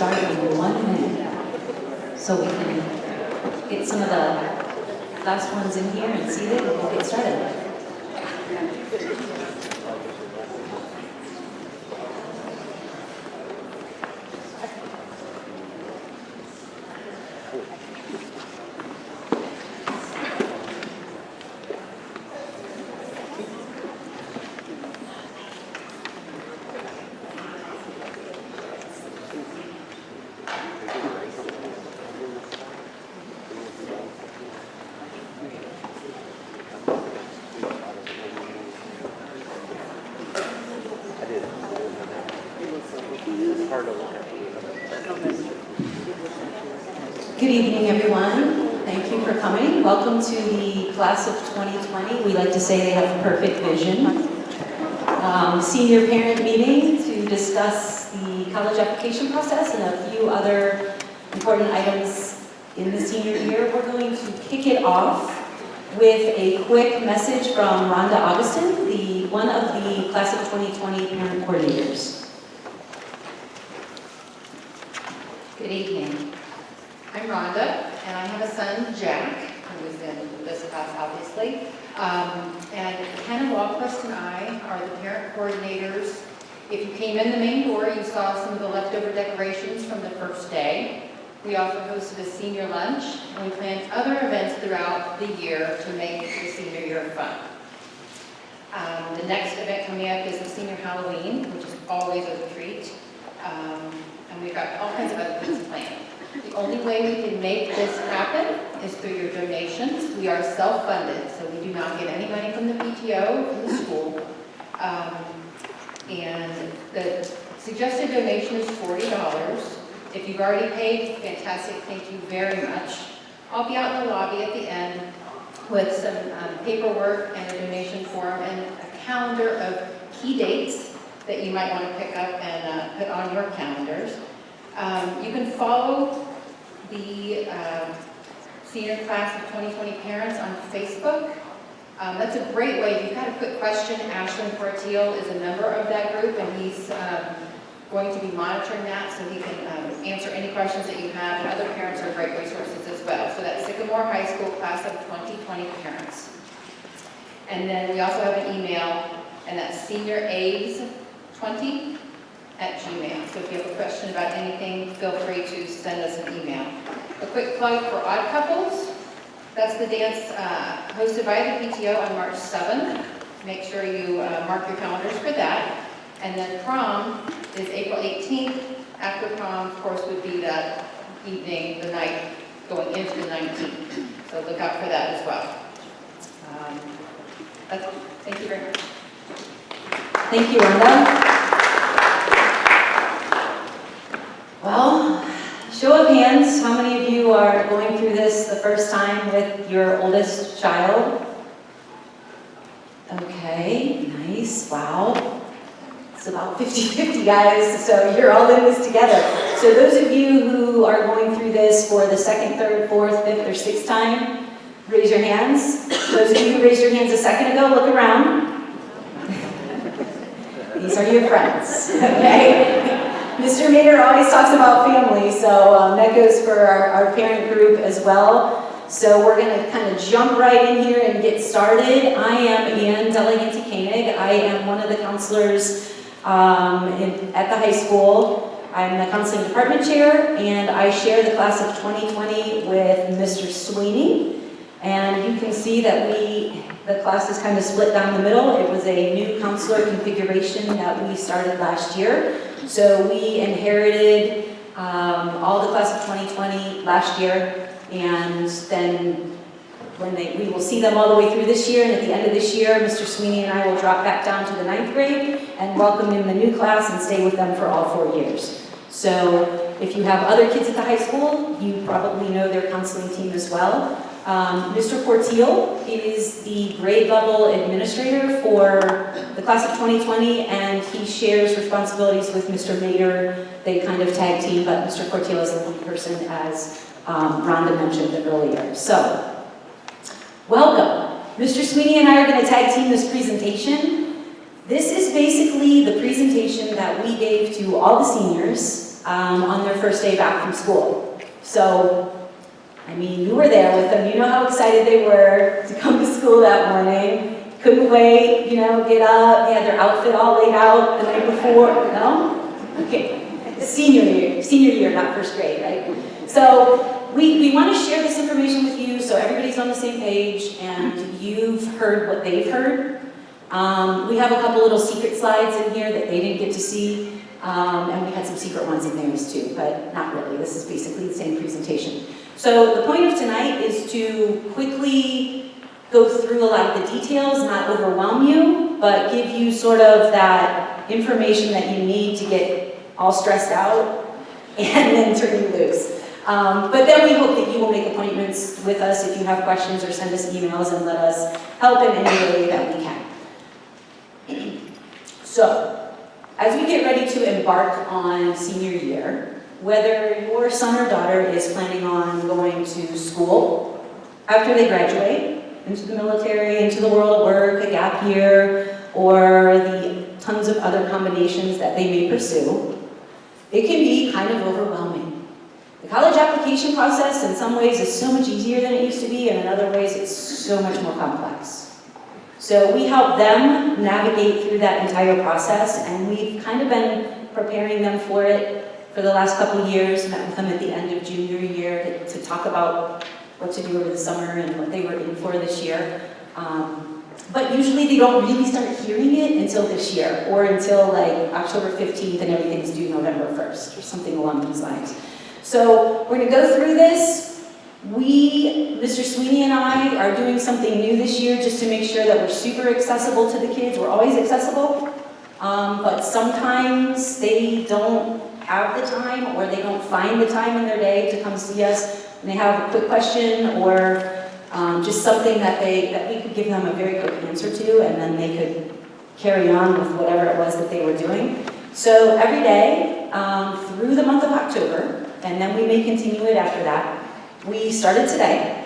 start in 1 minute. So we can get some of the last ones in here and see it and we'll get started. Good evening, everyone. Thank you for coming. Welcome to the class of 2020. We like to say they have perfect vision. Senior parent meeting to discuss the college application process and a few other important items in the senior year. We're going to kick it off with a quick message from Rhonda Augustin, one of the class of 2020 parent coordinators. Good evening. I'm Rhonda, and I have a son, Jack, who is in this class, obviously. And Hannah Walquist and I are the parent coordinators. If you came in the main door, you saw some of the leftover decorations from the first day. We also hosted a senior lunch, and we planned other events throughout the year to make the senior year fun. The next event coming up is the senior Halloween, which is always a treat. And we've got all kinds of other things planned. The only way we can make this happen is through your donations. We are self-funded, so we do not get any money from the PTO, from the school. And the suggested donation is $40. If you've already paid, fantastic, thank you very much. I'll be out in the lobby at the end with some paperwork and a donation form and a calendar of key dates that you might want to pick up and put on your calendars. You can follow the senior class of 2020 parents on Facebook. That's a great way. If you've got a quick question, Ashland Portiel is a member of that group, and he's going to be monitoring that so he can answer any questions that you have, and other parents are great resources as well. So that's Sycamore High School class of 2020 parents. And then we also have an email, and that's senioraids20@gmail. So if you have a question about anything, feel free to send us an email. A quick plug for Odd Couples. That's the dance hosted by the PTO on March 7th. Make sure you mark your calendars for that. And then prom is April 18th. After prom, of course, would be that evening, the night going into the 19th. So look out for that as well. That's all. Thank you very much. Thank you, Rhonda. Well, show of hands, how many of you are going through this the first time with your oldest child? Okay, nice, wow. It's about 50-50, guys, so you're all in this together. So those of you who are going through this for the second, third, fourth, fifth, or sixth time, raise your hands. Those of you who raised your hands a second ago, look around. These are your friends, okay? Mr. Mayor always talks about family, so that goes for our parent group as well. So we're going to kind of jump right in here and get started. I am Ann Deleganti Koenig. I am one of the counselors at the high school. I'm the counseling department chair, and I share the class of 2020 with Mr. Sweeney. And you can see that the class is kind of split down the middle. It was a new counselor configuration that we started last year. So we inherited all the class of 2020 last year, and then we will see them all the way through this year, and at the end of this year, Mr. Sweeney and I will drop back down to the 9th grade and welcome in the new class and stay with them for all 4 years. So if you have other kids at the high school, you probably know their counseling team as well. Mr. Portiel is the grade level administrator for the class of 2020, and he shares responsibilities with Mr. Mader. They kind of tag team, but Mr. Portiel is the lead person, as Rhonda mentioned earlier. So, welcome. Mr. Sweeney and I are going to tag team this presentation. This is basically the presentation that we gave to all the seniors on their first day back from school. So, I mean, you were there with them. You know how excited they were to come to school that morning. Couldn't wait, you know, get up. They had their outfit all laid out the night before. No? Okay. Senior year, not first grade, right? So we want to share this information with you so everybody's on the same page and you've heard what they've heard. We have a couple little secret slides in here that they didn't get to see, and we had some secret ones in theirs too, but not really. This is basically the same presentation. So the point of tonight is to quickly go through a lot of the details, not overwhelm you, but give you sort of that information that you need to get all stressed out and then turn you loose. But then we hope that you will make appointments with us if you have questions or send us emails and let us help in any way that we can. So, as we get ready to embark on senior year, whether your son or daughter is planning on going to school after they graduate, into the military, into the world of work, a gap year, or the tons of other combinations that they may pursue, it can be kind of overwhelming. The college application process in some ways is so much easier than it used to be, and in other ways it's so much more complex. So we help them navigate through that entire process, and we've kind of been preparing them for it for the last couple of years, met with them at the end of junior year to talk about what to do over the summer and what they were in for this year. But usually they don't really start hearing it until this year, or until like October 15th and everything's due November 1st, or something along these lines. So we're gonna go through this. Mr. Sweeney and I are doing something new this year just to make sure that we're super accessible to the kids. We're always accessible, but sometimes they don't have the time, or they don't find the time in their day to come see us, and they have a quick question, or just something that we could give them a very quick answer to, and then they could carry on with whatever it was that they were doing. So every day through the month of October, and then we may continue it after that, we started today,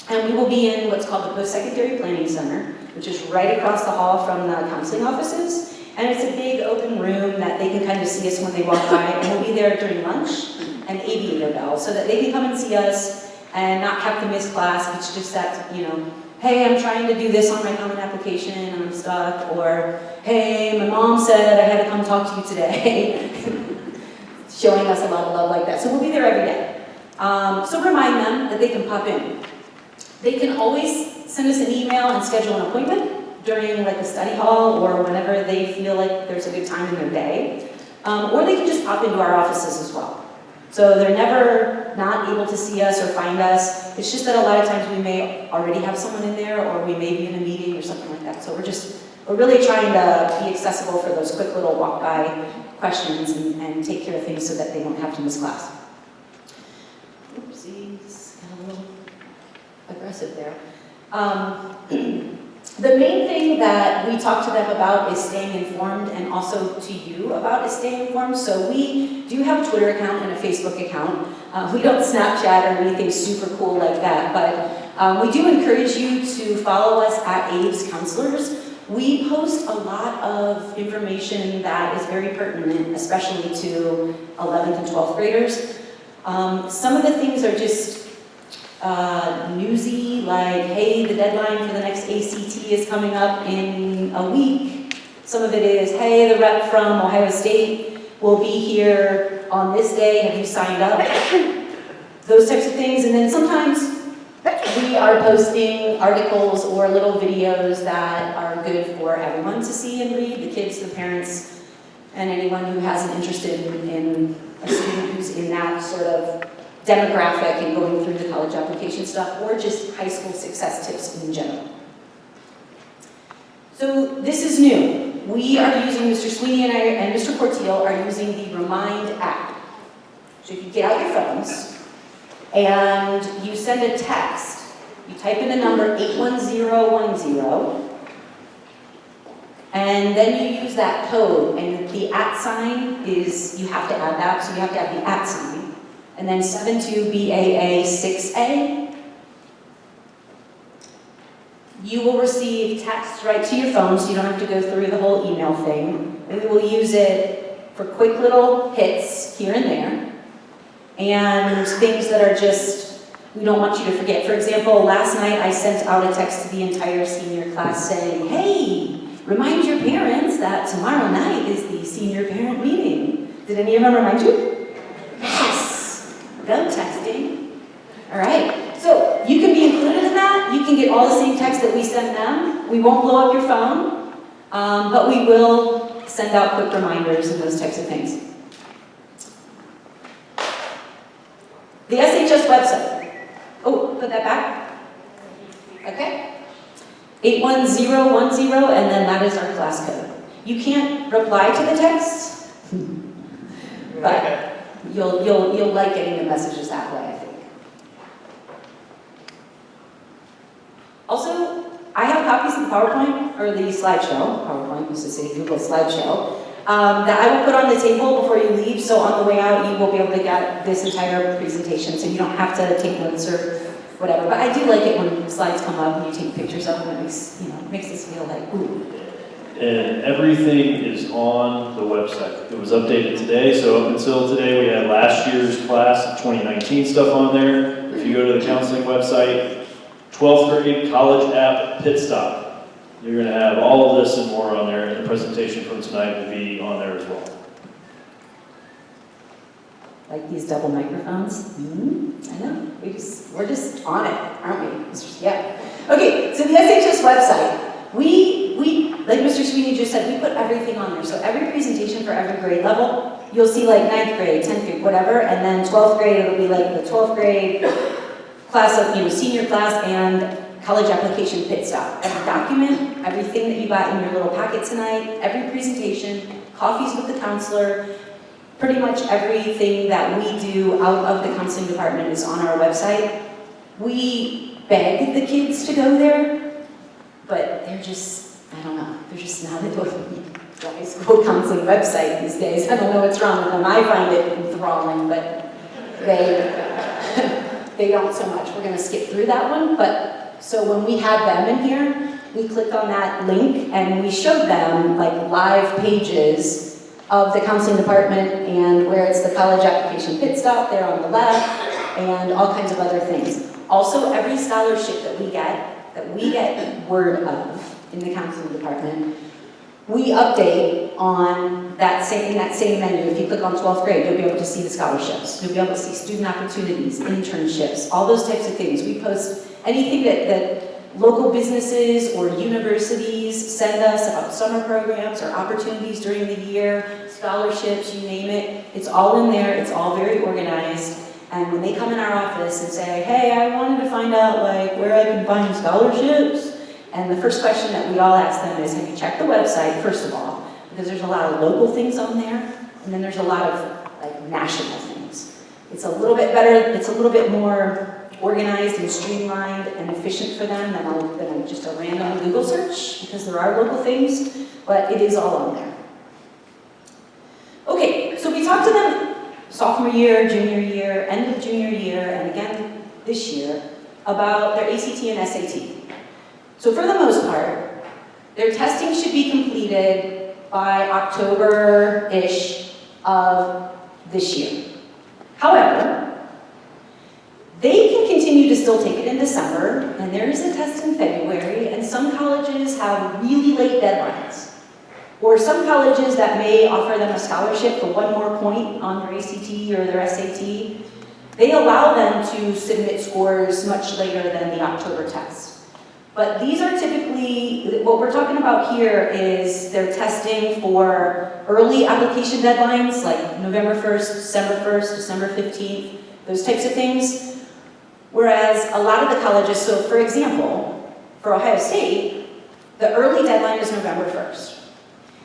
and we will be in what's called the Post-Secondary Planning Center, which is right across the hall from the counseling offices, and it's a big open room that they can kind of see us when they walk by, and we'll be there during lunch and aviator bell, so that they can come and see us and not have to miss class. It's just that, you know, hey, I'm trying to do this on my common application and I'm stuck, or hey, my mom said I had to come talk to you today. Showing us a lot of love like that. So we'll be there every day. So remind them that they can pop in. They can always send us an email and schedule an appointment during like a study hall or whenever they feel like there's a good time in their day. Or they can just pop into our offices as well. So they're never not able to see us or find us. It's just that a lot of times we may already have someone in there, or we may be in a meeting or something like that. So we're really trying to be accessible for those quick little walk-by questions and take care of things so that they don't have to miss class. Oopsies, got a little aggressive there. The main thing that we talk to them about is staying informed, and also to you about is staying informed. So we do have a Twitter account and a Facebook account. We don't Snapchat or anything super cool like that, but we do encourage you to follow us at Abe's Counselors. We post a lot of information that is very pertinent, especially to 11th and 12th graders. Some of the things are just newsy, like, hey, the deadline for the next ACT is coming up in a week. Some of it is, hey, the rep from Ohio State will be here on this day, have you signed up? Those types of things. And then sometimes we are posting articles or little videos that are good for everyone to see and read, the kids, the parents, and anyone who has an interest in a student who's in that sort of demographic and going through the college application stuff, or just high school success tips in general. So this is new. We are using, Mr. Sweeney and I and Mr. Portillo are using the Remind app. So if you get out your phones and you send a text, you type in the number 81010, and then you use that code, and the @ sign is, you have to add that, so you have to add the @ sign. And then 72BAA6A. You will receive text right to your phone, so you don't have to go through the whole email thing. We will use it for quick little hits here and there, and things that are just, we don't want you to forget. For example, last night I sent out a text to the entire senior class saying, hey, remind your parents that tomorrow night is the senior parent meeting. Did any of them remind you? Yes. Go texting. All right. So you can be included in that. You can get all the same text that we send them. We won't blow up your phone, but we will send out quick reminders and those types of things. The SHS website. Oh, put that back. Okay. 81010, and then that is our class code. You can't reply to the text, but you'll like getting the messages that way, I think. Also, I have copies of the PowerPoint, or the slideshow, PowerPoint used to say Google slideshow, that I will put on the table before you leave, so on the way out you will be able to get this entire presentation, so you don't have to take notes or whatever. But I do like it when slides come up and you take pictures of them. It makes us feel like, ooh. And everything is on the website. It was updated today, so up until today we had last year's class of 2019 stuff on there. If you go to the counseling website, 12th grade college app pit stop. You're going to have all of this and more on there, and the presentation from tonight will be on there as well. Like these double microphones? I know. We're just on it, aren't we? Yeah. Okay, so the SHS website. We like Mr. Sweeney just said, we put everything on there. So every presentation for every grade level, you'll see like 9th grade, 10th grade, whatever, and then 12th grade, it'll be like the 12th grade class of, senior class and college application pit stop. Every document, everything that you got in your little packet tonight, every presentation, coffees with the counselor, pretty much everything that we do out of the counseling department is on our website. We beg the kids to go there, but they're just, I don't know, they're just not a high school counseling website these days. I don't know what's wrong with them. I find it enthralling, but they don't so much. We're going to skip through that one, but so when we had them in here, we clicked on that link and we showed them like live pages of the counseling department and where it's the college application pit stop there on the left and all kinds of other things. Also, every scholarship that we get word of in the counseling department, we update on that same menu. If you click on 12th grade, you'll be able to see the scholarships. You'll be able to see student opportunities, internships, all those types of things. We post anything that local businesses or universities send us about summer programs or opportunities during the year, scholarships, you name it. It's all in there. It's all very organized. And when they come in our office and say, hey, I wanted to find out like where I can find scholarships, and the first question that we all ask them is, have you checked the website, first of all? Because there's a lot of local things on there, and then there's a lot of like national things. It's a little bit better, it's a little bit more organized and streamlined and efficient for them than just a random Google search, because there are local things, but it is all on there. Okay, so we talked to them sophomore year, junior year, end of junior year, and again this year, about their ACT and SAT. So for the most part, their testing should be completed by October-ish of this year. However, they can continue to still take it in December, and there is a test in February, and some colleges have really late deadlines. Or some colleges that may offer them a scholarship for one more point on their ACT or their SAT, they allow them to submit scores much later than the October test. But these are typically, what we're talking about here is they're testing for early application deadlines, like November 1st, December 1st, December 15th, those types of things. Whereas a lot of the colleges, so for example, for Ohio State, the early deadline is November 1st.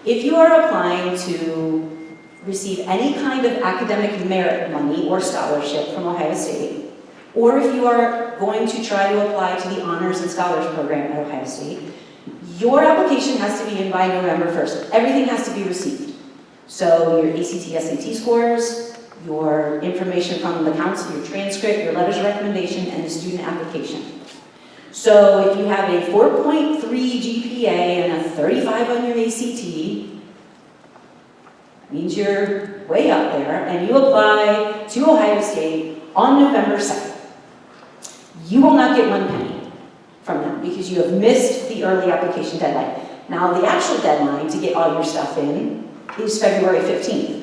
If you are applying to receive any kind of academic merit money or scholarship from Ohio State, or if you are going to try to apply to the Honors and Scholars Program at Ohio State, your application has to be in by November 1st. Everything has to be received. So your ACT, SAT scores, your information from the council, your transcript, your letters of recommendation, and the student application. So if you have a 4.3 GPA and a 35 on your ACT, means you're way up there, and you apply to Ohio State on November 2nd. You will not get 1 penny from them because you have missed the early application deadline. Now, the actual deadline to get all your stuff in is February 15th.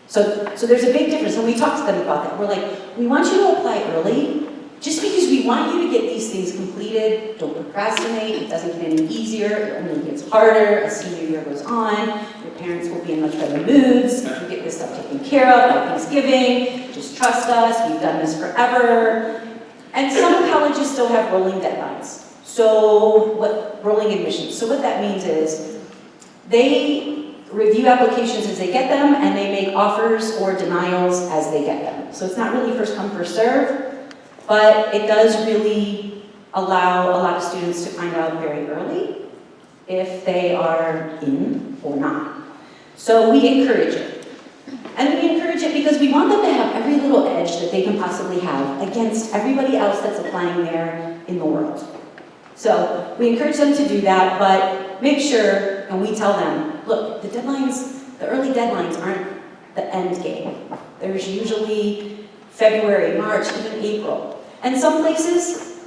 So there's a big difference, and we talked to them about that. We're like, we want you to apply early, just because we want you to get these things completed. Don't procrastinate, it doesn't get any easier, it only gets harder as senior year goes on. Your parents will be in much better moods if you get this stuff taken care of by Thanksgiving. Just trust us, we've done this forever. And some colleges still have rolling deadlines. Rolling admissions. So what that means is, they review applications as they get them, and they make offers or denials as they get them. So it's not really first come, first serve, but it does really allow a lot of students to find out very early if they are in or not. So we encourage it. And we encourage it because we want them to have every little edge that they can possibly have against everybody else that's applying there in the world. So we encourage them to do that, but make sure, and we tell them, look, the early deadlines aren't the end game. There's usually February, March, even April. And some places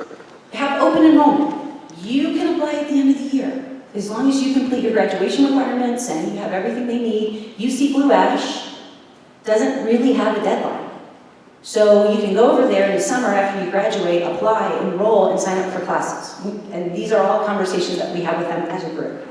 have open enrollment. You can apply at the end of the year. As long as you complete your graduation requirements and you have everything they need. UC Blue Ash doesn't really have a deadline. So you can go over there in the summer after you graduate, apply, enroll, and sign up for classes. And these are all conversations that we have with them as a group.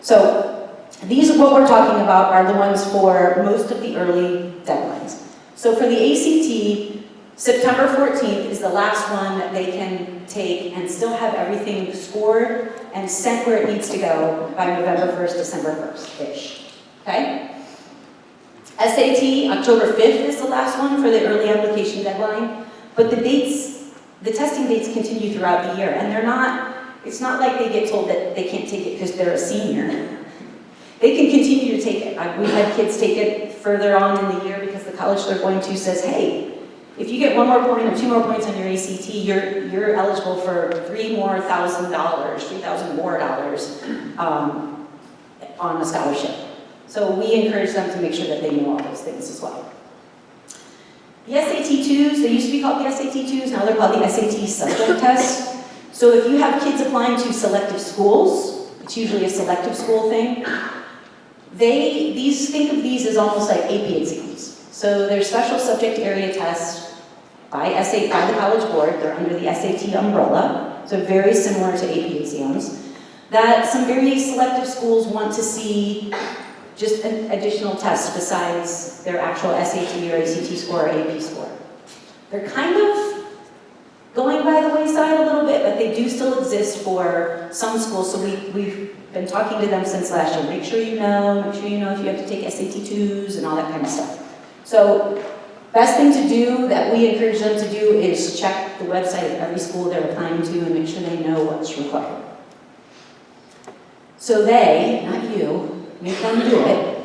So these are what we're talking about are the ones for most of the early deadlines. So for the ACT, September 14th is the last one that they can take and still have everything scored and sent where it needs to go by November 1st, December 1st-ish. Okay? SAT, October 5th is the last one for the early application deadline, but the testing dates continue throughout the year, and it's not like they get told that they can't take it because they're a senior. They can continue to take it. We've had kids take it further on in the year because the college they're going to says, hey, if you get 1 more point or 2 more points on your ACT, you're eligible for $3,000 more on a scholarship. So we encourage them to make sure that they know all those things as well. The SAT-2s, they used to be called the SAT-2s, now they're called the SAT subject test. So if you have kids applying to selective schools, it's usually a selective school thing, think of these as almost like AP exams. So they're special subject area tests by the College Board, they're under the SAT umbrella, so very similar to AP exams, that some very selective schools want to see just an additional test besides their actual SAT or ACT score or AP score. They're kind of going by the wayside a little bit, but they do still exist for some schools, so we've been talking to them since last year. Make sure you know if you have to take SAT-2s and all that kind of stuff. So, best thing to do that we encourage them to do is check the website of every school they're applying to and make sure they know what's required. So they, not you, make them do it,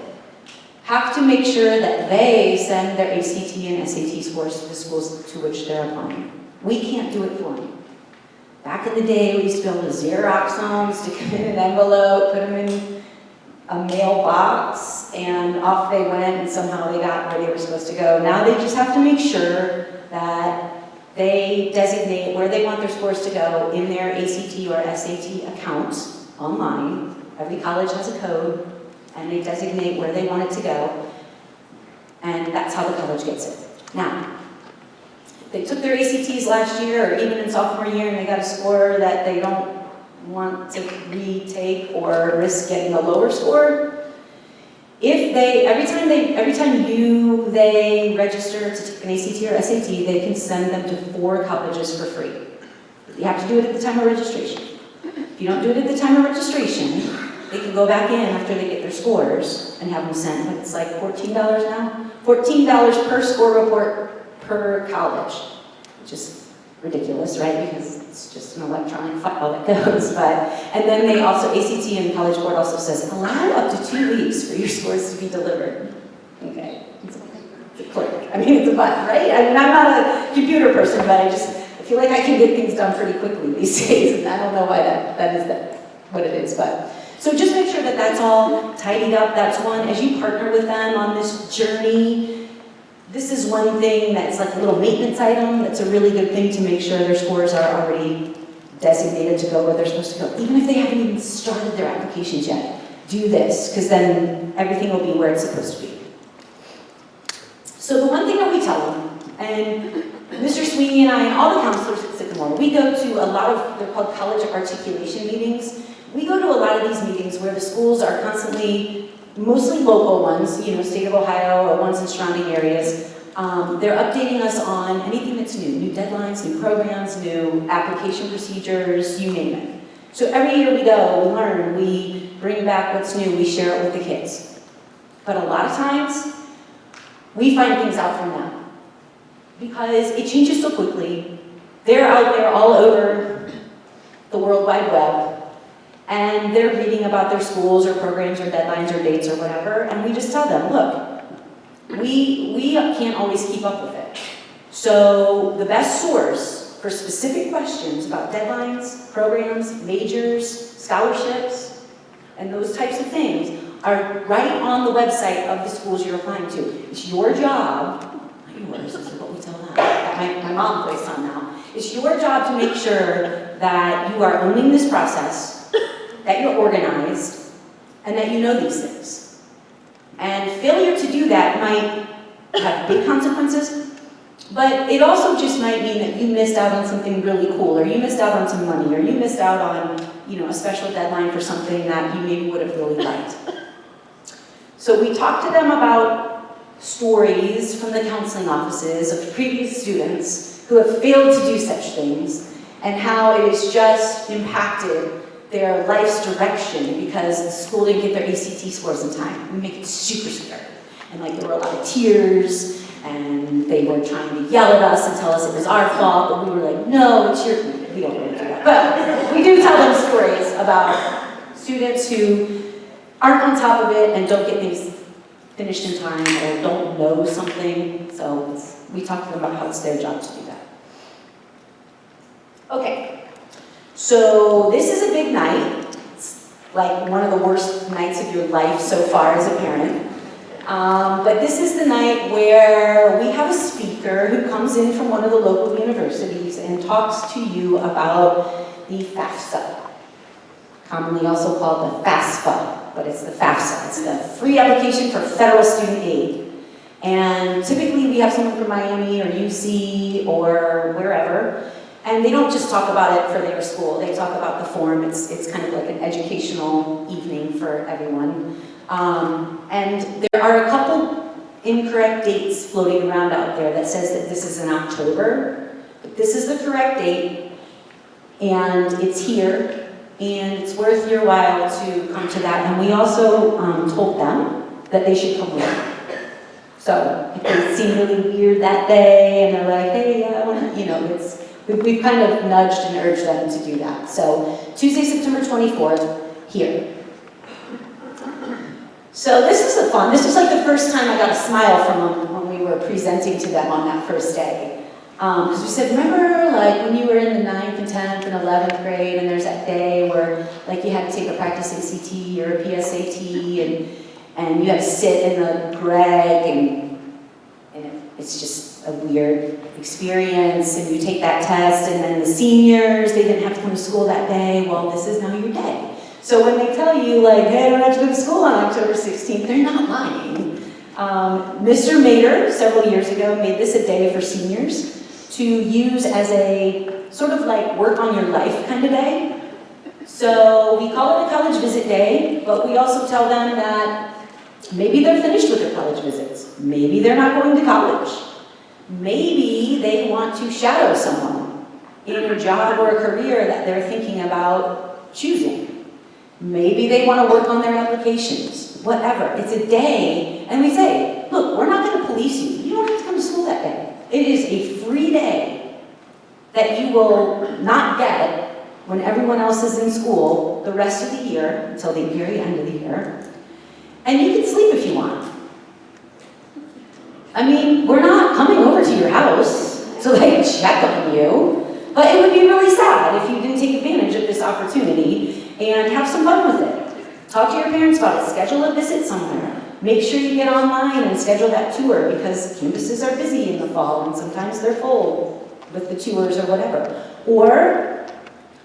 have to make sure that they send their ACT and SAT scores to the schools to which they're applying. We can't do it for them. Back in the day, we used to be able to Xerox them, stick them in an envelope, put them in a mailbox, and off they went, and somehow they got where they were supposed to go. Now they just have to make sure that they designate where they want their scores to go in their ACT or SAT account online. Every college has a code, and they designate where they want it to go, and that's how the college gets it. Now, they took their ACTs last year, or even in sophomore year, and they got a score that they don't want to retake or risk getting a lower score. Every time they register to take an ACT or SAT, they can send them to 4 colleges for free. You have to do it at the time of registration. If you don't do it at the time of registration, they can go back in after they get their scores and have them sent. But it's like $14 now? $14 per score report per college, which is ridiculous, right? Because it's just an electronic file that goes. And then they also, ACT and College Board also says, allow up to 2 weeks for your scores to be delivered. Okay, it's a click. I mean, it's a button, right? I mean, I'm not a computer person, but I feel like I can get things done pretty quickly these days, and I don't know why that is what it is. But So just make sure that that's all tidied up. That's one, as you partner with them on this journey, this is one thing that's like a little maintenance item. That's a really good thing to make sure their scores are already designated to go where they're supposed to go. Even if they haven't even started their applications yet, do this, because then everything will be where it's supposed to be. So the one thing that we tell them, and Mr. Sweeney and I and all the counselors at Sycamore, we go to a lot of, they're called college articulation meetings. We go to a lot of these meetings where the schools are constantly, mostly local ones, you know, state of Ohio or ones in surrounding areas. They're updating us on anything that's new deadlines, new programs, new application procedures, you name it. So every year we go, we learn, we bring back what's new, we share it with the kids. But a lot of times, we find things out from them. Because it changes so quickly. They're out there all over the World Wide Web, and they're reading about their schools or programs or deadlines or dates or whatever, and we just tell them, look, we can't always keep up with it. So the best source for specific questions about deadlines, programs, majors, scholarships, and those types of things are right on the website of the schools you're applying to. It's your job, not yours, this is what we tell them, that my mom voice on now. It's your job to make sure that you are owning this process, that you're organized, and that you know these things. And failure to do that might have big consequences, but it also just might mean that you missed out on something really cool, or you missed out on some money, or you missed out on, you know, a special deadline for something that you maybe would have really liked. So we talked to them about stories from the counseling offices of previous students who have failed to do such things, and how it has just impacted their life's direction because the school didn't get their ACT scores in time. We make it super scary. And like there were a lot of tears, and they were trying to yell at us and tell us it was our fault, but we were like, no, it's your, we don't really do that. But we do tell them stories about students who aren't on top of it and don't get things finished in time or don't know something. So we talk to them about how it's their job to do that. Okay, so this is a big night. It's like one of the worst nights of your life so far as a parent. But this is the night where we have a speaker who comes in from one of the local universities and talks to you about the FAFSA, commonly also called the FAFSA, but it's the FAFSA. It's the Free Application for Federal Student Aid. And typically we have someone from Miami or UC or wherever, and they don't just talk about it for their school. They talk about the form. It's kind of like an educational evening for everyone. And there are a couple incorrect dates floating around out there that says that this is in October. But this is the correct date, and it's here, and it's worth your while to come to that. And we also told them that they should come with. So if they seem really weird that day, and they're like, hey, I want to, you know, we've kind of nudged and urged them to do that. So Tuesday, September 24th, here. So this is this was like the first time I got a smile from them when we were presenting to them on that first day. Because we said, remember like when you were in the 9th and 10th and 11th grade and there's that day where like you had to take a practice ACT or a PSAT and you had to sit in the Greg and it's just a weird experience, and you take that test, and then the seniors, they didn't have to come to school that day. Well, this is now your day. So when they tell you, like, hey, I don't have to go to school on October 16th, they're not lying. Mr. Mader, several years ago, made this a day for seniors to use as a sort of like work on your life kind of day. So we call it a college visit day, but we also tell them that maybe they're finished with their college visits. Maybe they're not going to college. Maybe they want to shadow someone in a job or a career that they're thinking about choosing. Maybe they want to work on their applications, whatever. It's a day, and we say, look, we're not going to police you. You don't have to come to school that day. It is a free day that you will not get when everyone else is in school the rest of the year, until the very end of the year. And you can sleep if you want. I mean, we're not coming over to your house to like check on you, but it would be really sad if you didn't take advantage of this opportunity and have some fun with it. Talk to your parents about it, schedule a visit somewhere. Make sure you get online and schedule that tour because campuses are busy in the fall and sometimes they're full with the tours or whatever. Or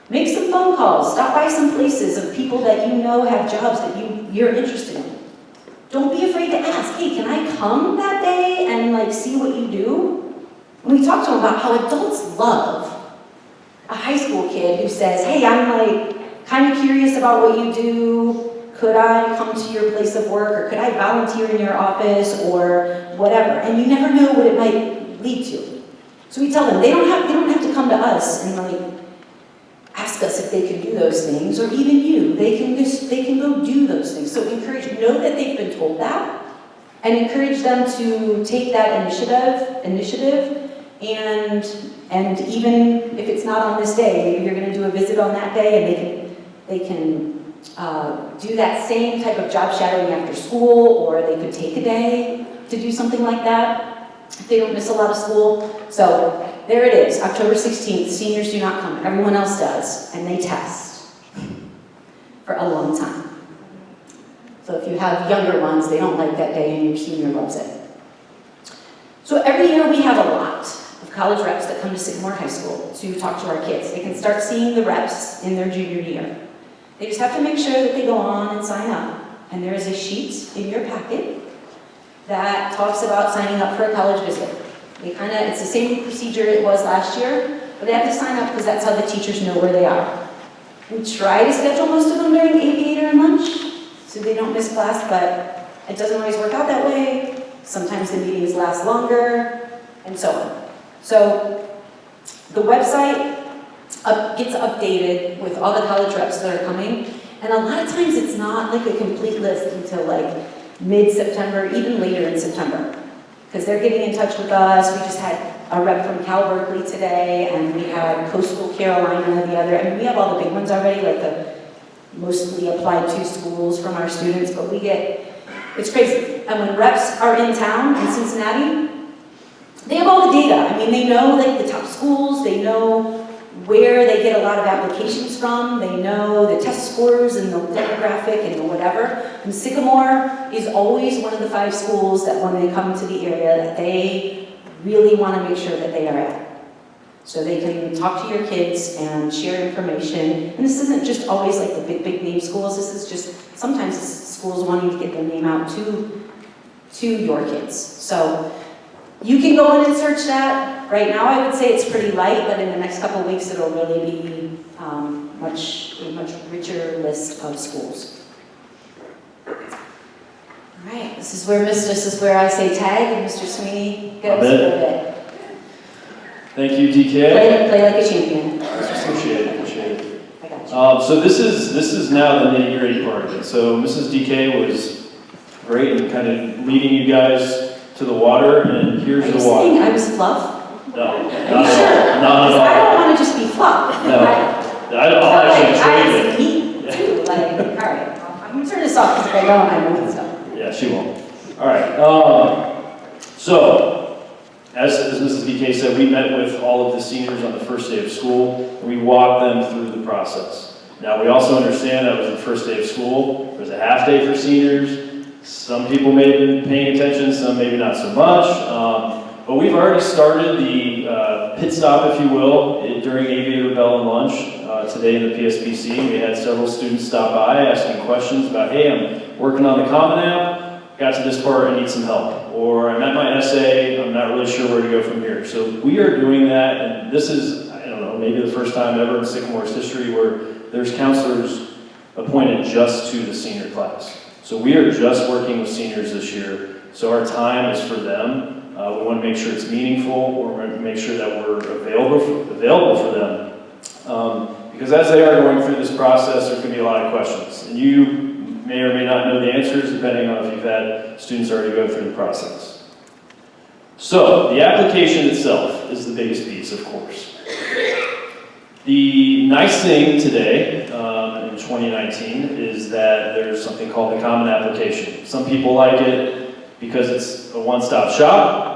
make some phone calls, stop by some places of people that you know have jobs that you're interested in. Don't be afraid to ask, hey, can I come that day and like see what you do? And we talked to them about how adults love a high school kid who says, hey, I'm like kind of curious about what you do. Could I come to your place of work, or could I volunteer in your office, or whatever? And you never know what it might lead to. So we tell them they don't have to come to us and like ask us if they can do those things, or even you. They can go do those things. So know that they've been told that, and encourage them to take that initiative, and even if it's not on this day, maybe you're going to do a visit on that day, and they can do that same type of job shadowing after school, or they could take a day to do something like that if they don't miss a lot of school. So there it is, October 16th, seniors do not come, everyone else does, and they test for a long time. So if you have younger ones, they don't like that day and your senior loves it. So every year we have a lot of college reps that come to Sycamore High School to talk to our kids. They can start seeing the reps in their junior year. They just have to make sure that they go on and sign up. And there is a sheet in your packet that talks about signing up for a college visit. It's the same procedure it was last year, but they have to sign up because that's how the teachers know where they are. We try to schedule most of them during aviator and lunch, so they don't miss class, but it doesn't always work out that way. Sometimes the meetings last longer, and so on. So the website gets updated with all the college reps that are coming, and a lot of times it's not like a complete list until like mid-September, even later in September, because they're getting in touch with us. We just had a rep from Cal Berkeley today, and we had Coastal Carolina the other. I mean, we have all the big ones already, like the mostly applied to schools from our students, but it's crazy. And when reps are in town in Cincinnati, they have all the data. I mean, they know like the top schools, they know where they get a lot of applications from, they know the test scores and the demographic and the whatever. And Sycamore is always one of the 5 schools that when they come to the area that they really want to make sure that they are at. So they can talk to your kids and share information. And this isn't just always like the big name schools, this is just sometimes schools wanting to get their name out to your kids. So you can go in and search that. Right now, I would say it's pretty light, but in the next couple of weeks, it'll really be a much richer list of schools. All right, this is where I say tag, and Mr. Sweeney goes for a bit. Thank you, DK. Play like a champion. Appreciate it. I got you. So this is now the nitty-gritty part of it. So Mrs. DK was great in kind of leading you guys to the water, and here's the water. Are you saying I was fluff? No, Are you sure? not at all. I don't want to just be fluff. No, I'll actually trade it. Me too. Like, all right, I'm gonna turn this off because if I don't, I won't stuff. Yeah, she won't. All right. So, as Mrs. DK said, we met with all of the seniors on the first day of school, and we walked them through the process. Now, we also understand that was the first day of school. There's a half day for seniors. Some people may have been paying attention, some maybe not so much. But we've already started the pit stop, if you will, during Aviator Bell and lunch today in the PSBC. We had several students stop by asking questions about, hey, I'm working on the Common App, got to this part, I need some help. Or I'm at my essay, I'm not really sure where to go from here. So we are doing that, and this is, I don't know, maybe the first time ever in Sycamore's history where there's counselors appointed just to the senior class. So we are just working with seniors this year, so our time is for them. We want to make sure it's meaningful. We want to make sure that we're available for them. Because as they are going through this process, there's going to be a lot of questions. And you may or may not know the answers, depending on if you've had students already go through the process. So, the application itself is the biggest piece, of course. The nice thing today, in 2019, is that there's something called the Common Application. Some people like it because it's a one-stop shop.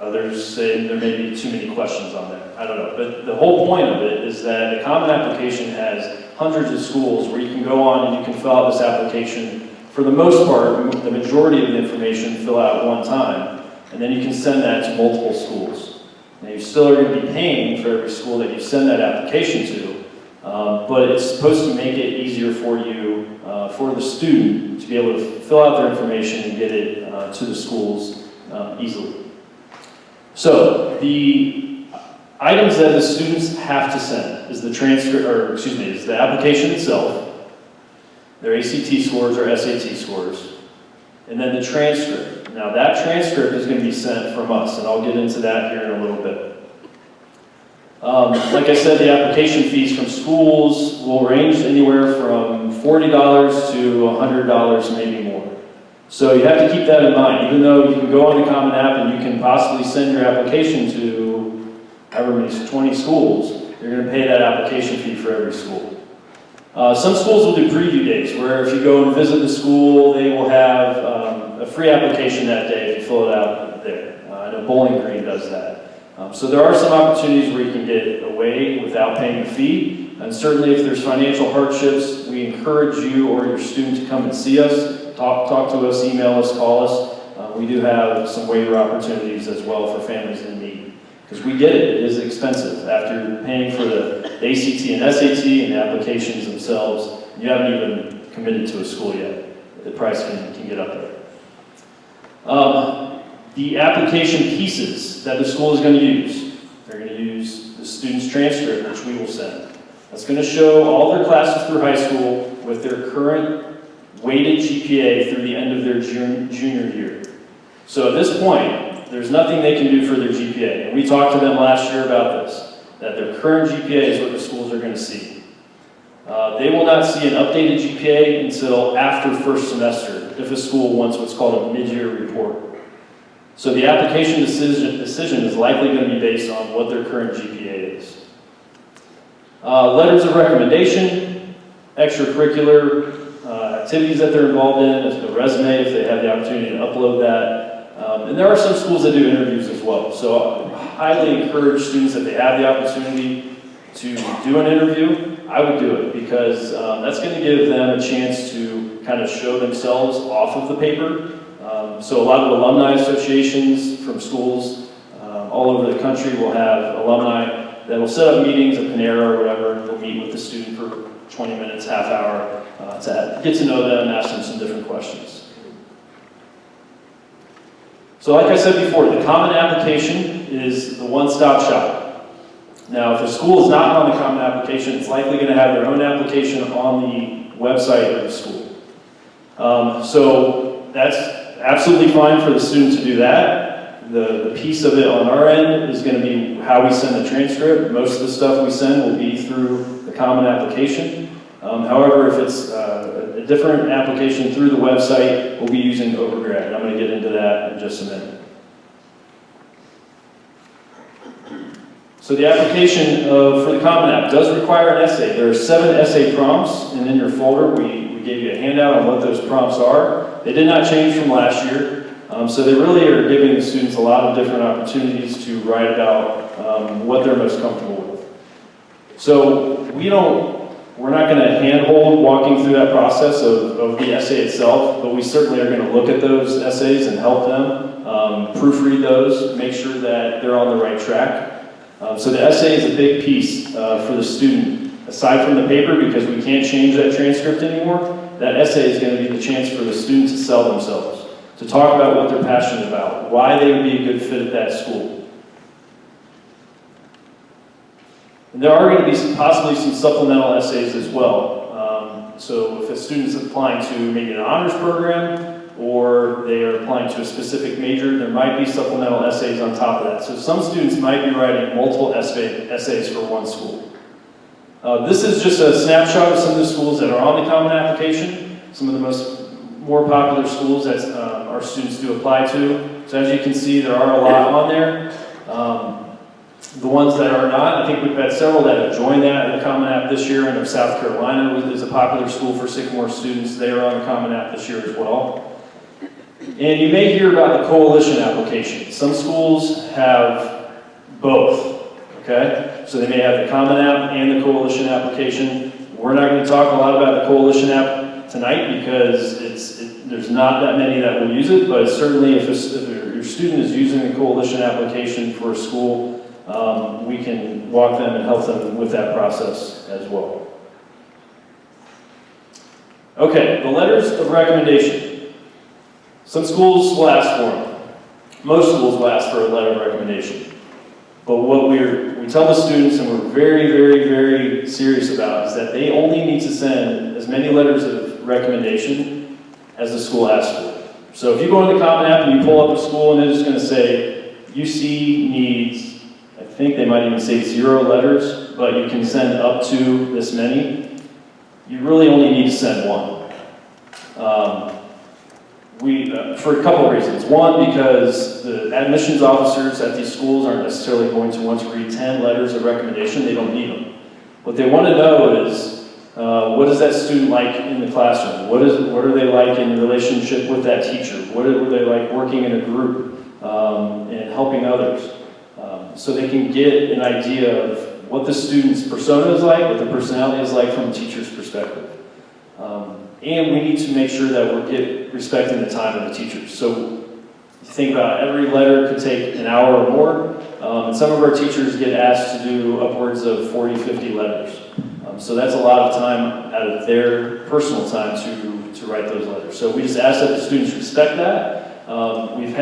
Others say there may be too many questions on there. I don't know. But the whole point of it is that the Common Application has hundreds of schools where you can go on and you can fill out this application. For the most part, the majority of the information fill out at one time, and then you can send that to multiple schools. Now, you still are going to be paying for every school that you send that application to, but it's supposed to make it easier for you, for the student, to be able to fill out their information and get it to the schools easily. So, the items that the students have to send is the is the application itself, their ACT scores or SAT scores, and then the transcript. Now that transcript is going to be sent from us, and I'll get into that here in a little bit. Like I said, the application fees from schools will range anywhere from $40 to $100, maybe more. So you have to keep that in mind. Even though you can go on the Common App and you can possibly send your application to however many, 20 schools, you're going to pay that application fee for every school. Some schools will do preview days, where if you go and visit the school, they will have a free application that day if you fill it out there. I know Bowling Green does that. So there are some opportunities where you can get away without paying a fee. And certainly if there's financial hardships, we encourage you or your student to come and see us, talk to us, email us, call us. We do have some waiver opportunities as well for families in need. Because we get it, it is expensive. After paying for the ACT and SAT and the applications themselves, you haven't even committed to a school yet. The price can get up there. The application pieces that the school is going to use, they're going to use the student's transcript, which we will send. That's going to show all their classes through high school with their current weighted GPA through the end of their junior year. So at this point, there's nothing they can do for their GPA. And we talked to them last year about this, that their current GPA is what the schools are going to see. They will not see an updated GPA until after first semester if a school wants what's called a mid-year report. So the application decision is likely going to be based on what their current GPA is. Letters of recommendation, extracurricular activities that they're involved in, a resume if they have the opportunity to upload that. And there are some schools that do interviews as well. So I highly encourage students, if they have the opportunity to do an interview, I would do it, because that's going to give them a chance to kind of show themselves off of the paper. So a lot of alumni associations from schools all over the country will have alumni that will set up meetings at Panera or whatever. They'll meet with the student for 20 minutes, half hour, to get to know them and ask them some different questions. So like I said before, the Common Application is the one-stop shop. Now, if a school is not on the Common Application, it's likely going to have their own application on the website of the school. So that's absolutely fine for the student to do that. The piece of it on our end is going to be how we send the transcript. Most of the stuff we send will be through the Common Application. However, if it's a different application through the website, we'll be using Overgrad. And I'm going to get into that in just a minute. So the application for the Common App does require an essay. There are 7 essay prompts, and in your folder we gave you a handout on what those prompts are. They did not change from last year. So they really are giving the students a lot of different opportunities to write about what they're most comfortable with. So we're not going to handhold walking through that process of the essay itself, but we certainly are going to look at those essays and help them proofread those, make sure that they're on the right track. So the essay is a big piece for the student. Aside from the paper, because we can't change that transcript anymore, that essay is going to be the chance for the student to sell themselves, to talk about what they're passionate about, why they would be a good fit at that school. And there are going to be possibly some supplemental essays as well. So if a student is applying to maybe an honors program, or they are applying to a specific major, there might be supplemental essays on top of that. So some students might be writing multiple essays for one school. This is just a snapshot of some of the schools that are on the Common Application, some of the more popular schools that our students do apply to. So as you can see, there are a lot on there. The ones that are not, I think we've had several that have joined the Common App this year. I know South Carolina is a popular school for Sycamore students. They are on the Common App this year as well. And you may hear about the Coalition application. Some schools have both, okay? So they may have the Common App and the Coalition application, We're not going to talk a lot about the Coalition app tonight because there's not that many that will use it, but certainly if your student is using the Coalition application for a school, we can walk them and help them with that process as well. Okay, the letters of recommendation. Some schools will ask for them. Most schools will ask for a letter of recommendation. But what we tell the students, and we're very, very, very serious about, is that they only need to send as many letters of recommendation as the school asks for. So if you go into the Common App and you pull up a school and they're just going to say, UC needs, I think they might even say 0 letters, but you can send up to this many, you really only need to send 1. For a couple of reasons. One, because the admissions officers at these schools aren't necessarily going to want to read 10 letters of recommendation. They don't need them. What they want to know is, what is that student like in the classroom? What are they like in relationship with that teacher? What are they like working in a group and helping others? So they can get an idea of what the student's persona is like, what the personality is like from a teacher's perspective. And we need to make sure that we're respecting the time of the teachers. So you think about it, every letter could take an hour or more. And some of our teachers get asked to do upwards of 40, 50 letters. So that's a lot of time out of their personal time to write those letters. So we just ask that the students respect that. We've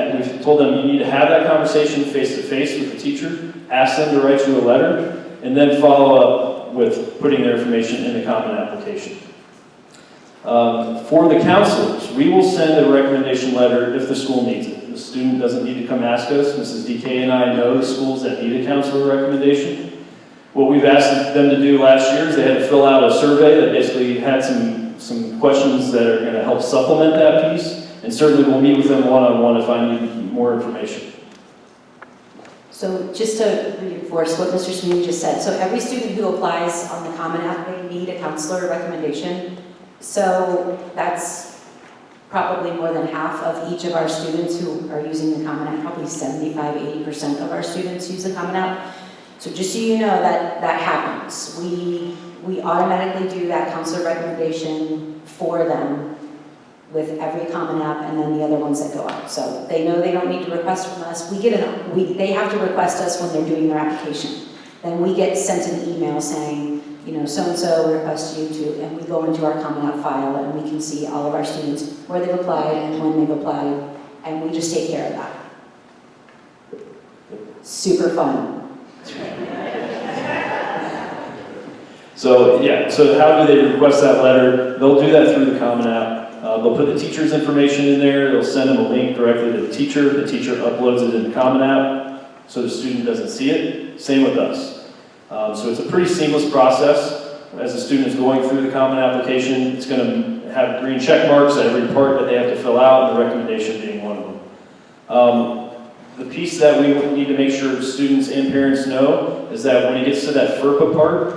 told them you need to have that conversation face-to-face with the teacher, ask them to write you a letter, and then follow up with putting their information in the Common application. For the counselors, we will send a recommendation letter if the school needs it. The student doesn't need to come ask us. Mrs. DK and I know the schools that need a counselor recommendation. What we've asked them to do last year is they had to fill out a survey that basically had some questions that are going to help supplement that piece, and certainly we'll meet with them one-on-one if I need more information. So just to reinforce what Mr. Sweeney just said, so every student who applies on the Common App, they need a counselor recommendation. So that's probably more than half of each of our students who are using the Common App, probably 75–80% of our students use the Common App. So just so you know that happens. We automatically do that counselor recommendation for them with every Common App and then the other ones that go out. So they know they don't need to request from us. They have to request us when they're doing their application. Then we get sent an email saying, you know, so-and-so requests you to, and we go into our Common App file and we can see all of our students, where they've applied and when they've applied, and we just take care of that. Super fun. So yeah, so how do they request that letter? They'll do that through the Common App. They'll put the teacher's information in there. They'll send them a link directly to the teacher. The teacher uploads it in the Common App so the student doesn't see it. Same with us. So it's a pretty seamless process. As the student is going through the Common application, it's going to have green check marks at every part that they have to fill out, and the recommendation being one of them. The piece that we need to make sure students and parents know is that when it gets to that FERPA part,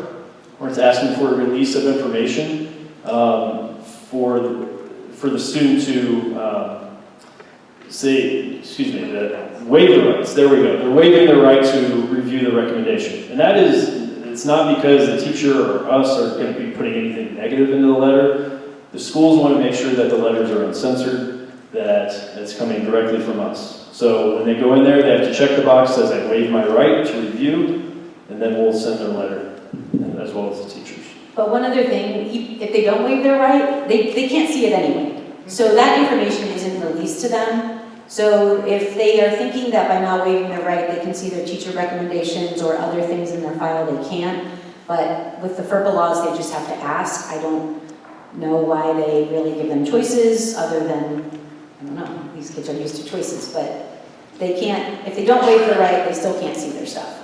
where it's asking for a release of information, for the student to waive the rights. There we go. They're waiving the right to review the recommendation. And that is, it's not because the teacher or us are going to be putting anything negative into the letter. The schools want to make sure that the letters are uncensored, that it's coming directly from us. So when they go in there, they have to check the box that says, I waive my right to review, and then we'll send their letter, as well as the teachers. But one other thing, if they don't waive their right, they can't see it anyway. So that information isn't released to them. So if they are thinking that by not waiving their right, they can see their teacher recommendations or other things in their file, they can't. But with the FERPA laws, they just have to ask. I don't know why they really give them choices other than, I don't know, these kids are used to choices, but they can't, if they don't waive their right, they still can't see their stuff.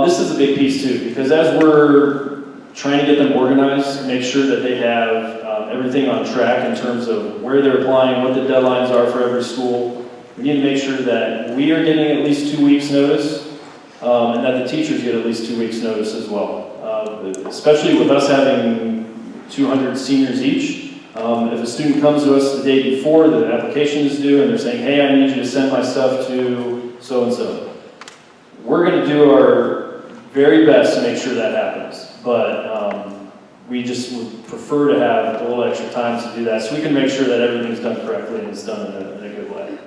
This is a big piece too, because as we're trying to get them organized, make sure that they have everything on track in terms of where they're applying, what the deadlines are for every school. We need to make sure that we are getting at least 2 weeks notice, and that the teachers get at least 2 weeks notice as well. Especially with us having 200 seniors each, if a student comes to us the day before the application is due and they're saying, hey, I need you to send my stuff to so-and-so. we're going to do our very best to make sure that happens, but we just would prefer to have a little extra time to do that so we can make sure that everything's done correctly and it's done in a good way.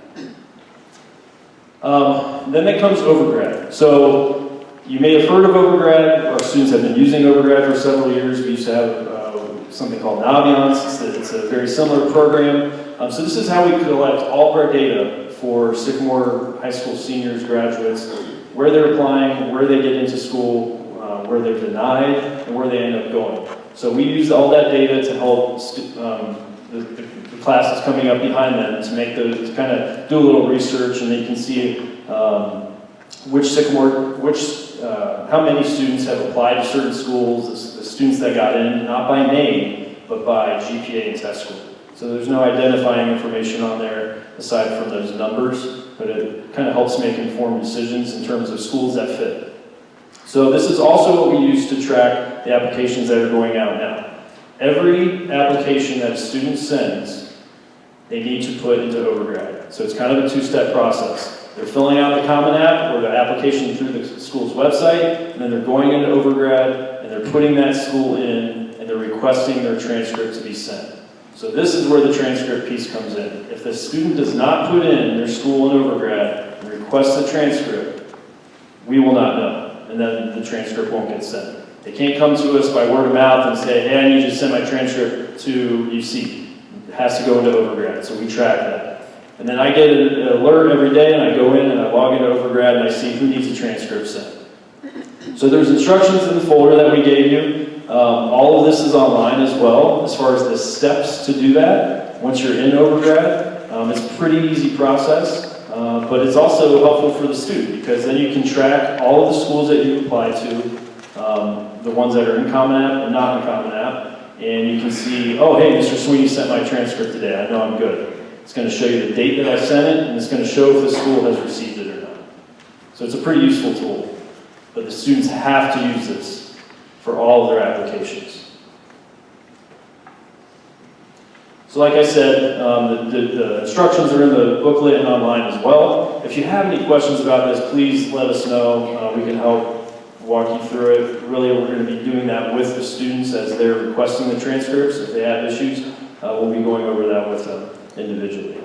Then there comes Overgrad. So you may have heard of Overgrad. Our students have been using Overgrad for several years. We used to have something called Naviance. It's a very similar program. So this is how we collect all of our data for Sycamore High School seniors, graduates, where they're applying, where they get into school, where they're denied, and where they end up going. So we use all that data to help the classes coming up behind them to kind of do a little research, and they can see how many students have applied to certain schools, the students that got in, not by name, but by GPA and test score. So there's no identifying information on there aside from those numbers, but it kind of helps make informed decisions in terms of schools that fit. So this is also what we use to track the applications that are going out now. Every application that a student sends, they need to put into Overgrad. So it's kind of a two-step process. They're filling out the Common App or the application through the school's website, and then they're going into Overgrad, and they're putting that school in, and they're requesting their transcript to be sent. So this is where the transcript piece comes in. If the student does not put in their school in Overgrad and request the transcript, we will not know, and then the transcript won't get sent. They can't come to us by word of mouth and say, hey, I need you to send my transcript to UC. It has to go into Overgrad, so we track that. And then I get an alert every day, and I go in and I log into Overgrad, and I see who needs a transcript sent. So there's instructions in the folder that we gave you. All of this is online as well, as far as the steps to do that. Once you're in Overgrad, it's a pretty easy process, but it's also helpful for the student, because then you can track all of the schools that you apply to, the ones that are in Common App and not in Common App, and you can see, oh, hey, Mr. Sweeney sent my transcript today. I know I'm good. It's going to show you the date that I sent it, and it's going to show if the school has received it or not. So it's a pretty useful tool, but the students have to use this for all of their applications. So like I said, the instructions are in the booklet and online as well. If you have any questions about this, please let us know. We can help walk you through it. Really, we're going to be doing that with the students as they're requesting the transcripts. If they have issues, we'll be going over that with them individually.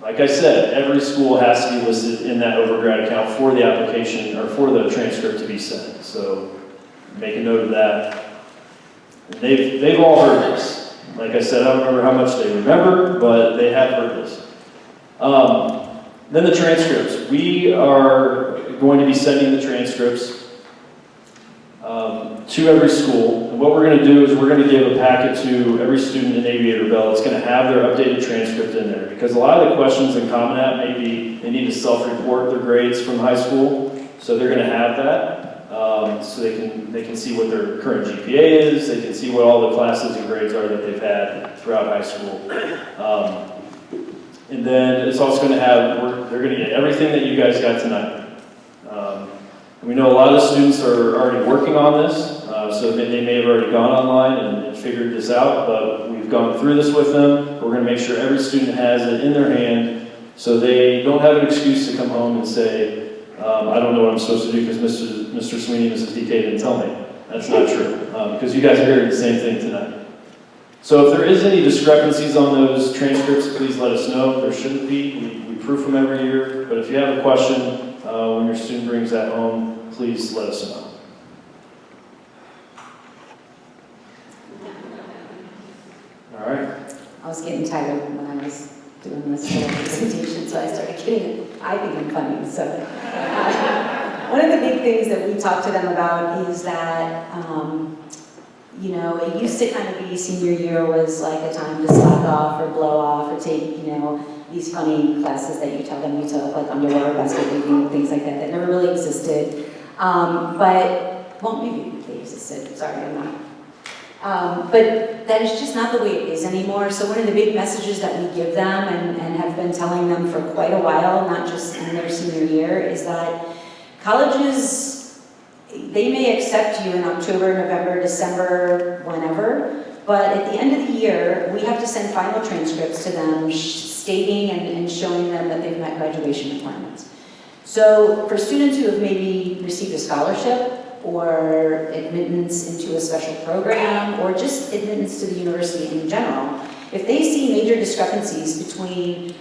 Like I said, every school has to be listed in that Overgrad account for the application or for the transcript to be sent. So make a note of that. They've all heard this. Like I said, I don't remember how much they remember, but they have heard this. Then the transcripts. We are going to be sending the transcripts to every school. And what we're going to do is we're going to give a packet to every student in Aviator Bell. It's going to have their updated transcript in there, because a lot of the questions in Common App may be they need to self-report their grades from high school, so they're going to have that, so they can see what their current GPA is. They can see what all the classes and grades are that they've had throughout high school. And then it's also going to have they're going to get everything that you guys got tonight. We know a lot of the students are already working on this, so they may have already gone online and figured this out, but we've gone through this with them. We're going to make sure every student has it in their hand, so they don't have an excuse to come home and say, I don't know what I'm supposed to do because Mr. Sweeney and Mrs. DK didn't tell me. That's not true, because you guys are hearing the same thing tonight. So if there is any discrepancies on those transcripts, please let us know. There shouldn't be. We proof them every year, but if you have a question when your student brings that home, please let us know. All right. I was getting tired when I was doing this whole presentation, so I started getting, I think I'm funny. So one of the big things that we talk to them about is that, it used to kind of be senior year was like a time to slack off or blow off or take, these funny classes that you tell them you took, like underwater basket weaving, things like that never really existed. Maybe they existed, sorry, I'm not. But that is just not the way it is anymore. So one of the big messages that we give them and have been telling them for quite a while, not just in their senior year, is that colleges, they may accept you in October, November, December, whenever, but at the end of the year, we have to send final transcripts to them stating and showing them that they've met graduation requirements. So for students who have maybe received a scholarship or admittance into a special program or just admittance to the university in general, if they see major discrepancies between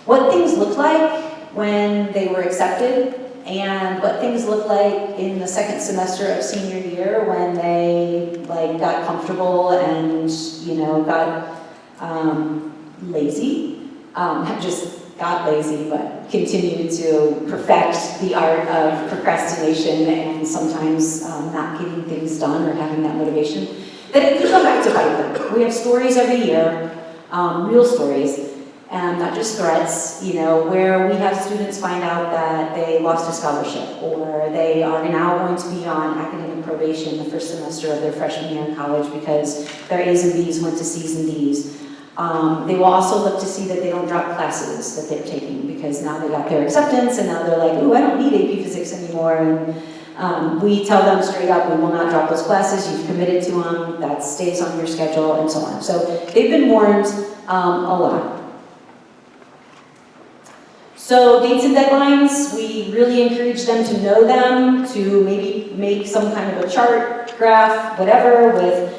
what things look like when they were accepted and what things look like in the second semester of senior year when they got comfortable and got lazy, not just got lazy, but continued to perfect the art of procrastination and sometimes not getting things done or having that motivation, that it could come back to bite them. We have stories every year, real stories, and not just threats, where we have students find out that they lost a scholarship or they are now going to be on academic probation the first semester of their freshman year in college because their A's and B's went to C's and D's. They will also look to see that they don't drop classes that they're taking because now they got their acceptance and now they're like, ooh, I don't need AP Physics anymore. And we tell them straight up, we will not drop those classes, you've committed to them, that stays on your schedule, and so on. So they've been warned a lot. So dates and deadlines, we really encourage them to know them, to maybe make some kind of a chart, graph, whatever, with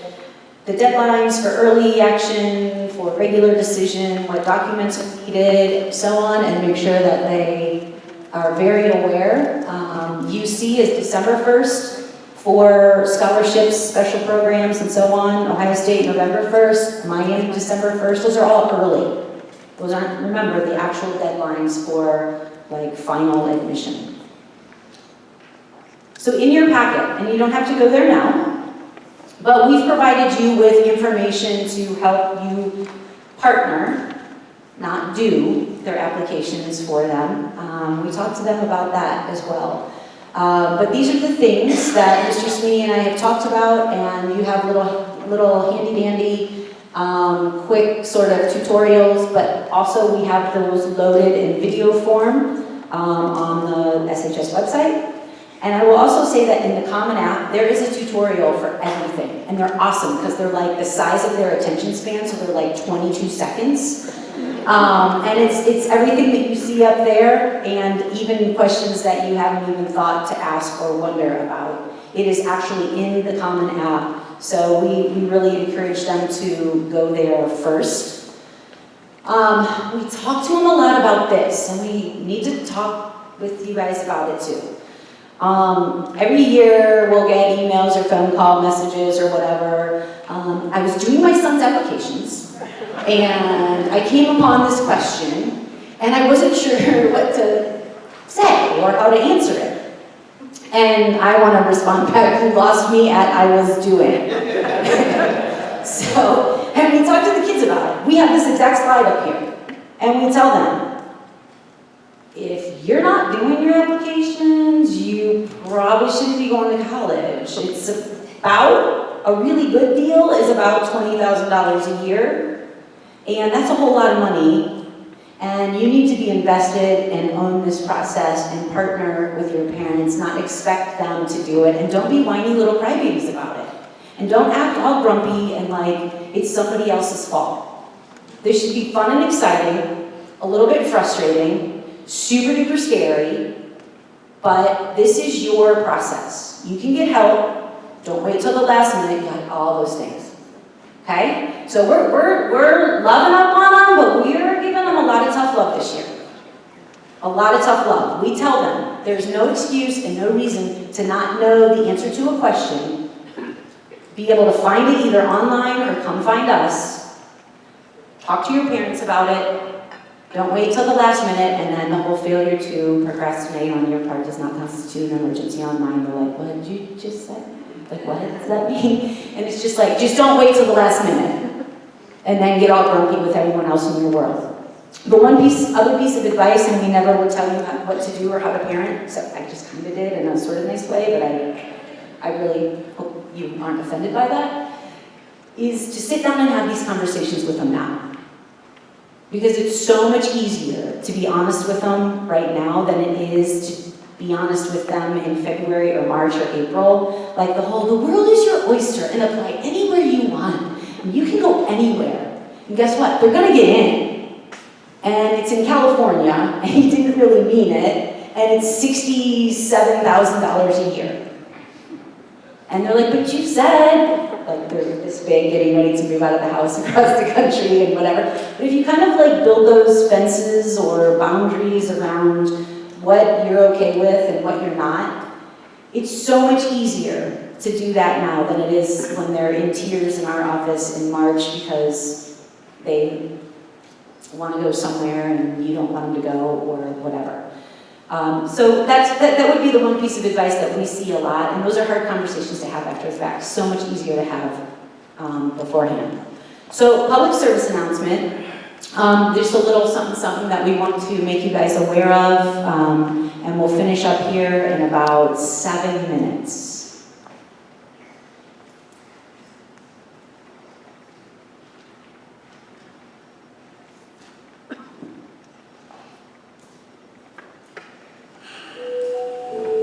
the deadlines for early action, for regular decision, what documents are needed, so on, and make sure that they are very aware. UC is December 1st for scholarships, special programs, and so on. Ohio State, November 1st. Miami, December 1st. Those are all early. Those aren't, remember, the actual deadlines for final admission. So in your packet, and you don't have to go there now, but we've provided you with information to help you partner, not do their applications for them. We talked to them about that as well. But these are the things that Mr. Sweeney and I have talked about, and you have little handy-dandy quick sort of tutorials, but also we have those loaded in video form on the SHS website. And I will also say that in the Common App, there is a tutorial for everything. And they're awesome because they're the size of their attention span, so they're 22 seconds. And it's everything that you see up there and even questions that you haven't even thought to ask or wonder about. It is actually in the Common App. So we really encourage them to go there first. We talk to them a lot about this, and we need to talk with you guys about it too. Every year we'll get emails or phone call messages or whatever. I was doing my son's applications, and I came upon this question, and I wasn't sure what to say or how to answer it. And I want to respond back, you lost me at I was doing. So, and we talk to the kids about it. We have this exact slide up here. And we tell them, if you're not doing your applications, you probably shouldn't be going to college. It's about, a really good deal is about $20,000 a year. And that's a whole lot of money. And you need to be invested and own this process and partner with your parents, not expect them to do it. And don't be whiny little crybabies about it. And don't act all grumpy and like it's somebody else's fault. This should be fun and exciting, a little bit frustrating, super duper scary, but this is your process. You can get help. Don't wait till the last minute, you got all those things. Okay? So we're loving up on them, but we're giving them a lot of tough love this year. A lot of tough love. We tell them there's no excuse and no reason to not know the answer to a question. Be able to find it either online or come find us. Talk to your parents about it. Don't wait till the last minute, and then the whole failure to procrastinate on your part does not constitute an emergency online. They're like, what did you just say? Like, what does that mean? And it's just like, just don't wait till the last minute, and then get all grumpy with everyone else in your world. The other piece of advice, and we never would tell you what to do or how to parent, except I just kind of did in a sort of nice way, but I really hope you aren't offended by that, is to sit down and have these conversations with them now. Because it's so much easier to be honest with them right now than it is to be honest with them in February or March or April. Like the world is your oyster and apply anywhere you want. And you can go anywhere. And guess what? They're gonna get in. And it's in California, and he didn't really mean it, and it's $67,000 a year. And they're like, but you said, like they're this big, getting ready to move out of the house across the country and whatever. But if you kind of like build those fences or boundaries around what you're okay with and what you're not, it's so much easier to do that now than it is when they're in tears in our office in March because they want to go somewhere and you don't want them to go or whatever. So that would be the one piece of advice that we see a lot, and those are hard conversations to have after the fact. So much easier to have beforehand. So public service announcement. Just a little something that we want to make you guys aware of, and we'll finish up here in about 7 minutes.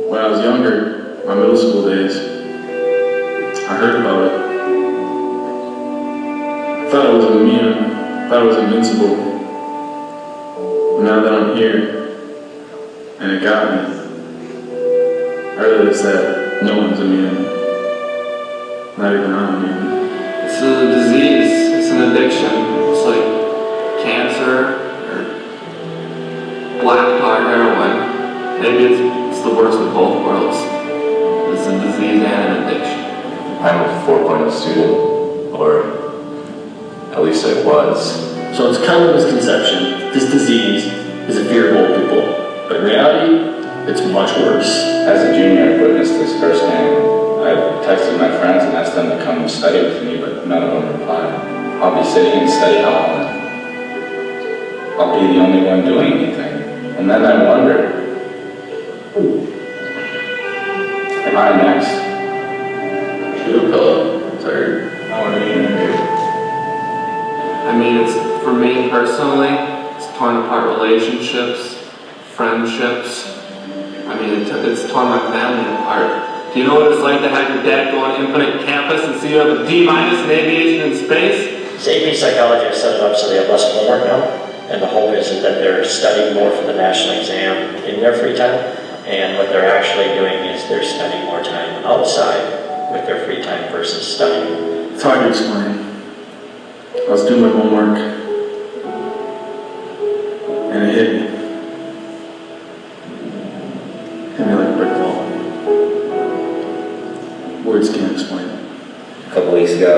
When I was younger, my middle school days, I heard about it. I thought it was immune, I thought it was invincible. But now that I'm here, and it got me, I realized that no one's immune. Not even I'm immune. It's a disease, it's an addiction. It's like cancer or black tar heroin. Maybe it's the worst of both worlds. It's a disease and an addiction. I'm a 4.0 student, or at least I was. So it's kind of a misconception. This disease is a fear of old people, but in reality, it's much worse. As a junior, I witnessed this firsthand. I texted my friends and asked them to come and study with me, but none of them replied. I'll be sitting in study hall and I'll be the only one doing anything. And then I wonder, am I next? Shoot a pillow. Sorry. I want to be interviewed. I mean, it's for me personally, it's torn apart relationships, friendships. I mean, it's torn my family apart. Do you know what it's like to have your dad go on Infinite Campus and see you have a D- in aviation and space? AP Psychology has set it up so they have less homework now, and the hope is that they're studying more for the national exam in their free time, and what they're actually doing is they're spending more time outside with their free time versus studying. It's hard to explain. I was doing my homework, and it hit me. Hit me like a brick wall. Words can't explain it. A couple weeks ago,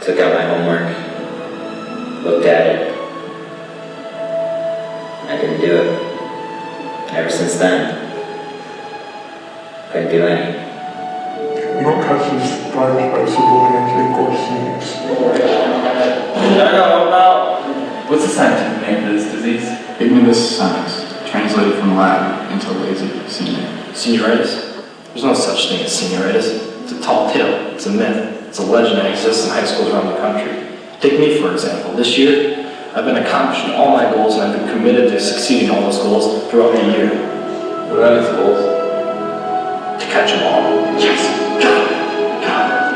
took out my homework, looked at it. I didn't do it. Ever since then, couldn't do any. No catches drives bicycle handling course names. I know about. What's the scientific name for this disease? Ignatus sinus, translated from Latin into lazy senior. Senioritis? There's no such thing as senioritis. It's a tall tale. It's a myth. It's a legend that exists in high schools around the country. Take me, for example. This year, I've been accomplishing all my goals and I've been committed to succeeding all those goals throughout the year. What are these goals? To catch them all. Yes!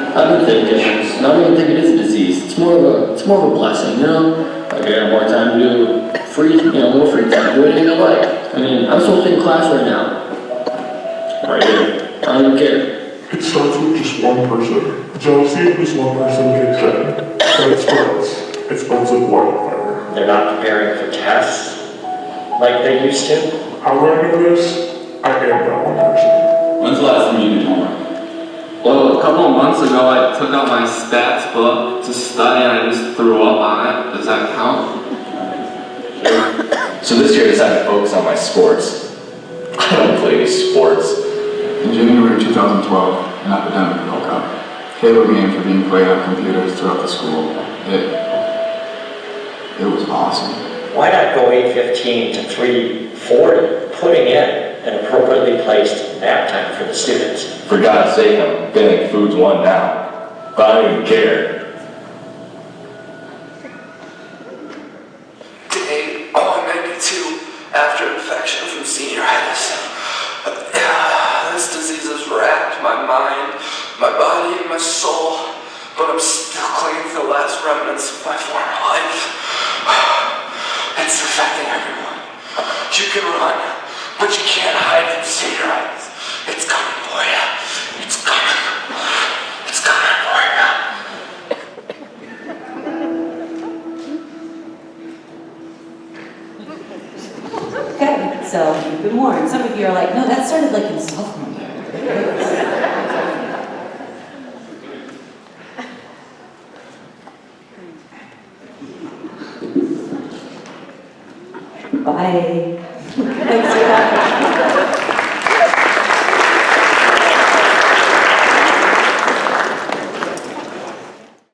I've been thinking, and I don't even think it is a disease. It's more of a blessing, you know? Like I got more time to do more free time, do anything I like. I mean, I'm supposed to be in class right now. Right here. I don't even care. It starts with just one person. Jealousy of this one person gets in, and it spreads. It spreads like wildfire. They're not preparing for tests like they used to. How do I know this? I am that one person. When's the last time you did homework? Well, a couple of months ago, I took out my stats book to study and I just threw up on it. Does that count? So this year I decided to focus on my sports. I don't play any sports. In January 2012, an epidemic broke out. Halo games were being played on computers throughout the school. It was awesome. Why not go 8:15 to 3:40, putting in an appropriately placed nap time for the students? For God's sake, I'm failing Foods 1 now. But I don't even care. Day 92 after infection from senioritis. This disease has racked my mind, my body, and my soul. but I'm still clinging to the last remnants of my former life. It's affecting everyone. You can run, but you can't hide from Satanites. It's coming for you. It's coming. It's coming for you. Okay, so you've been warned. Some of you are like, no, that started like in sophomore year. Bye. Thanks for coming.